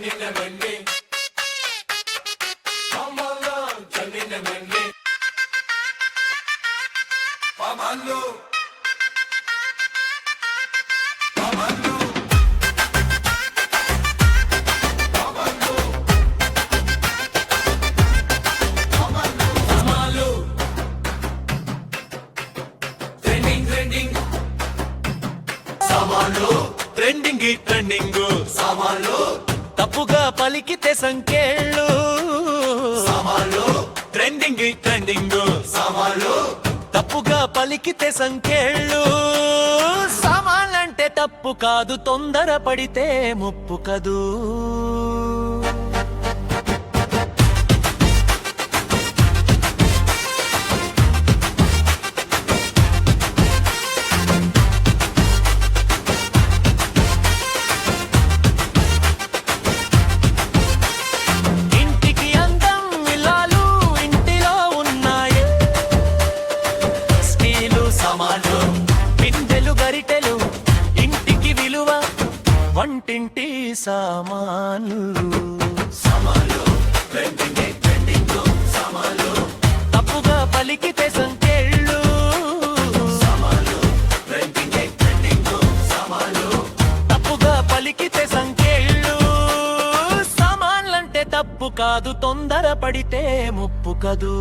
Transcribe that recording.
జనినవన్నీ సామాన్లు జనినవన్నీ సామాన్లు సామాన్లు సామాన్లు ట్రెండింగ్ సామాన్లు ట్రెండింగ్ సామాన్లు తప్పుగా పలికితే సంకేళ్ళు సామాన్లు ట్రెండింగ్ సామాన్లు తప్పుగా పలికితే సంకేళ్ళు సామాన్లంటే తప్పు కాదు, తొందర పడితే ముప్పు కదూ. ఇంటికి అందం విలాలు ఇంటిలో ఉన్నాయి, స్టీలు సామాన్లు బిందెలు గరిటెలు ఇంటికి విలువ, వంటింటి సామాన్లు సామాన్లు ట్రెండింగ్ సామాన్లు తప్పుగా పలికితే సంకేళ్ళు సామాన్లు ట్రెండింగ్ సామాన్లు తప్పుగా పలికితే సంకేళ్ళు సామాన్లంటే తప్పు కాదు, తొందర పడితే ముప్పు కదూ.